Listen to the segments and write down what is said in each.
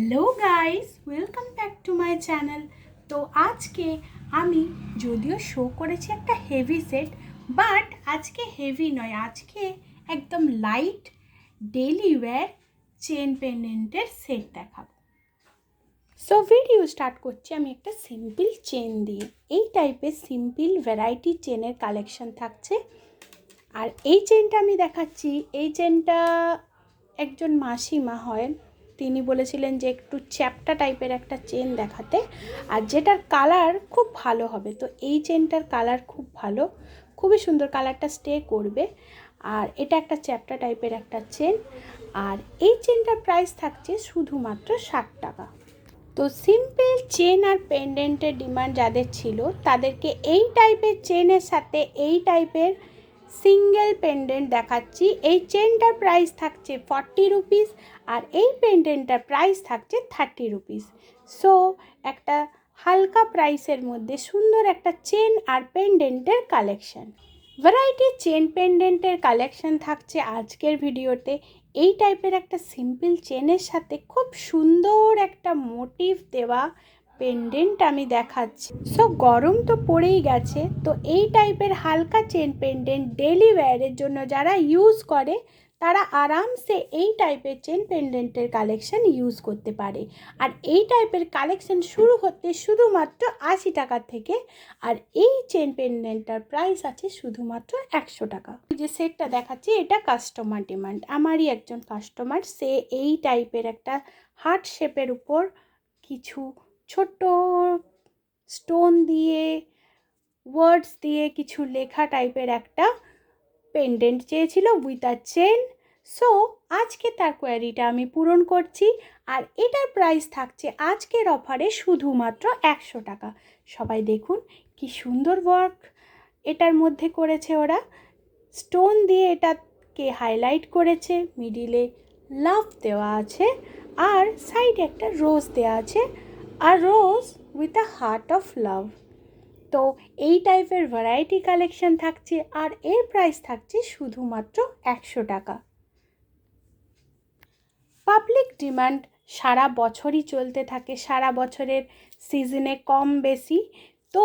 Hello guys, welcome back to my channel. তো আজকে আমি যদিও শো করেছি একটা হেভি সেট, বাট আজকে হেভি নয়, আজকে একদম লাইট ডেলি ওয়্যার চেন পেন্ডেন্টের সেট দেখাবো। সো ভিডিও স্টার্ট করছি আমি একটা সিম্পল চেন দিয়ে। এই টাইপের সিম্পল ভ্যারাইটি চেনের কালেকশন থাকছে। আর এই চেনটা আমি দেখাচ্ছি, এই চেনটা একজন মাসিমা হয়, তিনি বলেছিলেন যে একটু চ্যাপ্টা টাইপের একটা চেন দেখাতে, আর যেটার কালার খুব ভালো হবে। তো এই চেনটার কালার খুব ভালো, খুবই সুন্দর, কালারটা স্টে করবে। আর এটা একটা চ্যাপ্টা টাইপের একটা চেন, আর এই চেনটার প্রাইস থাকছে শুধুমাত্র 60 টাকা। তো সিম্পল চেন আর পেন্ডেন্টের ডিমান্ড যাদের ছিল, তাদেরকে এই টাইপের চেনের সাথে এই টাইপের সিঙ্গেল পেন্ডেন্ট দেখাচ্ছি। এই চেনটার প্রাইস থাকছে 40 রুপিস, আর এই পেন্ডেন্টটার প্রাইস থাকছে 30 রুপিস। সো একটা হালকা প্রাইসের মধ্যে সুন্দর একটা চেন আর পেন্ডেন্টের কালেকশন, ভ্যারাইটি চেন পেন্ডেন্টের কালেকশন থাকছে আজকের ভিডিওতে। এই টাইপের একটা সিম্পল চেনের সাথে খুব সুন্দর একটা মোটিভ দেওয়া পেন্ডেন্ট আমি দেখাচ্ছি। সো গরম তো পড়েই গেছে, তো এই টাইপের হালকা চেন পেন্ডেন্ট ডেলি ওয়্যারের জন্য যারা ইউজ করে, তারা আরামসে এই টাইপের চেন পেন্ডেন্টের কালেকশন ইউজ করতে পারে। আর এই টাইপের কালেকশন শুরু হতে শুধুমাত্র 80 টাকা থেকে, আর এই চেন পেন্ডেন্টটার প্রাইস আছে শুধুমাত্র 100 টাকা। যে সেটটা দেখাচ্ছি এটা কাস্টমার ডিমান্ড, আমারই একজন কাস্টমার, সে এই টাইপের একটা হার্ট শেপের উপর কিছু ছোট্ট স্টোন দিয়ে, ওয়ার্ডস দিয়ে কিছু লেখা টাইপের একটা পেন্ডেন্ট চেয়েছিল উইথ আ চেন। সো আজকে তার কোয়ারিটা আমি পূরণ করছি, আর এটার প্রাইস থাকছে আজকের অফারে শুধুমাত্র 100 টাকা। সবাই দেখুন কি সুন্দর ওয়ার্ক এটার মধ্যে করেছে ওরা, স্টোন দিয়ে এটাকে হাইলাইট করেছে, মিডিলে লাভ দেওয়া আছে, আর সাইডে একটা রোজ দেওয়া আছে, আর rose with a heart of love. তো এই টাইপের ভ্যারাইটি কালেকশন থাকছে, আর এর প্রাইস থাকছে শুধুমাত্র 100 টাকা। পাবলিক ডিমান্ড সারা বছরই চলতে থাকে, সারা বছরের সিজনে কম বেশি। তো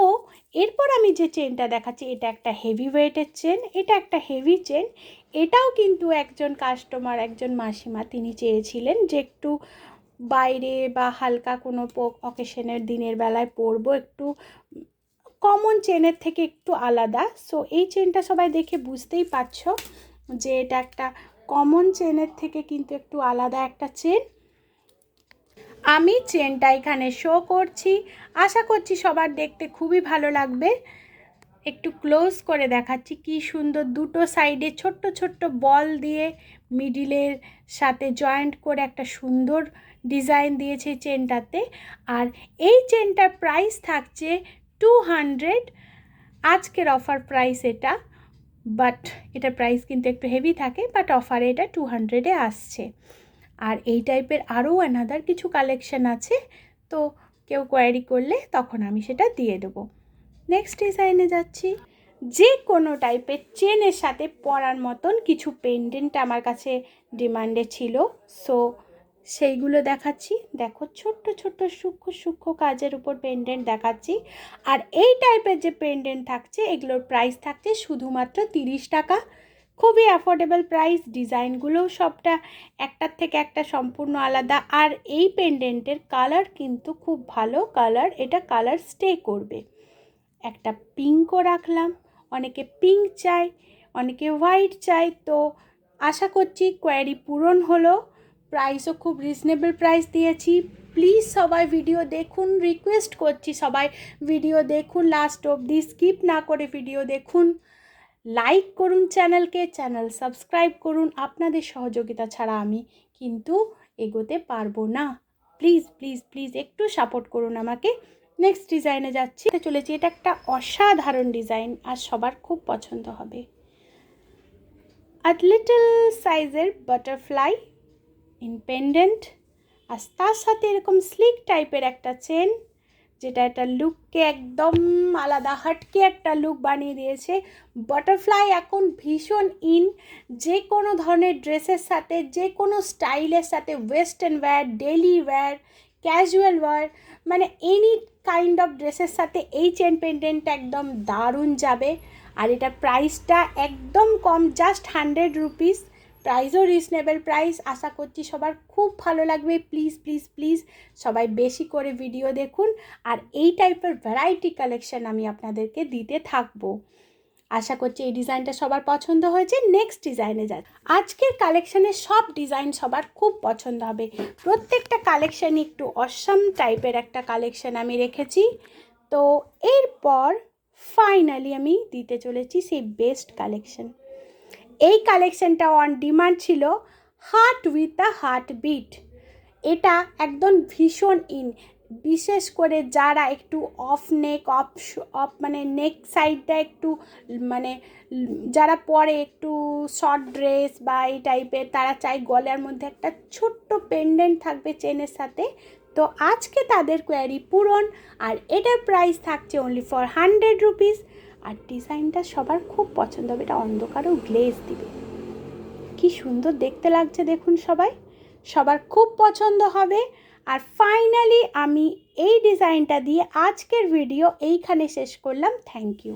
এরপর আমি যে চেনটা দেখাচ্ছি, এটা একটা হেভি ওয়েটের চেন, এটা একটা হেভি চেন। এটাও কিন্তু একজন কাস্টমার, একজন মাসিমা, তিনি চেয়েছিলেন যে একটু বাইরে বা হালকা কোনো অকেশনের দিনের বেলায় পরবো, একটু কমন চেনের থেকে একটু আলাদা। সো এই চেনটা সবাই দেখে বুঝতেই পারছো যে এটা একটা কমন চেনের থেকে কিন্তু একটু আলাদা একটা চেন। আমি চেনটা এখানে শো করছি, আশা করছি সবার দেখতে খুবই ভালো লাগবে। একটু ক্লোজ করে দেখাচ্ছি কি সুন্দর, দুটো সাইডে ছোট্ট ছোট্ট বল দিয়ে মিডিলের সাথে জয়েন্ট করে একটা সুন্দর ডিজাইন দিয়েছে চেনটাতে। আর এই চেনটার প্রাইস থাকছে 200, আজকের অফার প্রাইস এটা, বাট এটার প্রাইস কিন্তু একটু হেভি থাকে, বাট অফারে এটা 200-এ আসছে। আর এই টাইপের আরও অ্যানাদার কিছু কালেকশন আছে, তো কেউ কোয়ারি করলে তখন আমি সেটা দিয়ে দেবো। নেক্সট ডিজাইনে যাচ্ছি। যে কোনো টাইপের চেনের সাথে পরার মতন কিছু পেন্ডেন্ট আমার কাছে ডিমান্ডে ছিল, সো সেইগুলো দেখাচ্ছি। দেখো ছোট্ট ছোট্ট সূক্ষ্ম সূক্ষ্ম কাজের উপর পেন্ডেন্ট দেখাচ্ছি। আর এই টাইপের যে পেন্ডেন্ট থাকছে, এগুলোর প্রাইস থাকছে শুধুমাত্র 30 টাকা, খুবই অ্যাফোর্ডেবল প্রাইস। ডিজাইনগুলোও সবটা একটার থেকে একটা সম্পূর্ণ আলাদা। আর এই পেন্ডেন্টের কালার কিন্তু খুব ভালো কালার, এটা কালার স্টে করবে। একটা পিঙ্কও রাখলাম, অনেকে পিঙ্ক চাই, অনেকে হোয়াইট চাই। তো আশা করছি কোয়ারি পূরণ হলো, প্রাইসও খুব রিজনেবল প্রাইস দিয়েছি। প্লিজ সবাই ভিডিও দেখুন, রিকোয়েস্ট করছি সবাই ভিডিও দেখুন লাস্ট অবধি, স্কিপ না করে ভিডিও দেখুন। লাইক করুন চ্যানেলকে, চ্যানেল সাবস্ক্রাইব করুন, আপনাদের সহযোগিতা ছাড়া আমি কিন্তু এগোতে পারবো না। প্লিজ প্লিজ প্লিজ একটু সাপোর্ট করুন আমাকে। নেক্সট ডিজাইনে যাচ্ছি, চলেছি। এটা একটা অসাধারণ ডিজাইন, আর সবার খুব পছন্দ হবে। আর লিটল সাইজের বাটারফ্লাই ইন পেন্ডেন্ট, আর তার সাথে এরকম স্লিক টাইপের একটা চেন, যেটা একটা লুককে একদম আলাদা হাটকে একটা লুক বানিয়ে দিয়েছে। বাটারফ্লাই এখন ভীষণ ইন, যে কোনো ধরনের ড্রেসের সাথে, যে কোনো স্টাইলের সাথে, western wear, daily wear, casual wear, মানে এনি কাইন্ড অফ ড্রেসের সাথে এই চেন পেন্ডেন্টটা একদম দারুণ যাবে। আর এটা প্রাইসটা একদম কম, জাস্ট 100 রুপিস, প্রাইসও রিজনেবল প্রাইস। আশা করছি সবার খুব ভালো লাগবে। প্লিজ প্লিজ প্লিজ সবাই বেশি করে ভিডিও দেখুন, আর এই টাইপের ভ্যারাইটি কালেকশন আমি আপনাদেরকে দিতে থাকবো। আশা করছি এই ডিজাইনটা সবার পছন্দ হয়েছে। নেক্সট ডিজাইনে যাই। আজকের কালেকশানের সব ডিজাইন সবার খুব পছন্দ হবে, প্রত্যেকটা কালেকশানই একটু অসাম টাইপের একটা কালেকশান আমি রেখেছি। তো এরপর ফাইনালি আমি দিতে চলেছি সেই বেস্ট কালেকশান। এই কালেকশানটা অন ডিমান্ড ছিল, heart with a heart beat. এটা একদম ভীষণ ইন, বিশেষ করে যারা একটু অফ নেক, অফ মানে নেক সাইডটা একটু মানে যারা পরে একটু শর্ট ড্রেস বা এই টাইপের, তারা চাই গলার মধ্যে একটা ছোট্ট পেন্ডেন্ট থাকবে চেনের সাথে। তো আজকে তাদের কোয়ারি পূরণ, আর এটার প্রাইস থাকছে অনলি ফর 100 রুপিস। আর ডিজাইনটা সবার খুব পছন্দ হবে, এটা অন্ধকারেও গ্লেজ দিবে, কি সুন্দর দেখতে লাগছে দেখুন, সবার খুব পছন্দ হবে। আর ফাইনালি আমি এই ডিজাইনটা দিয়ে আজকের ভিডিও এইখানে শেষ করলাম। Thank you.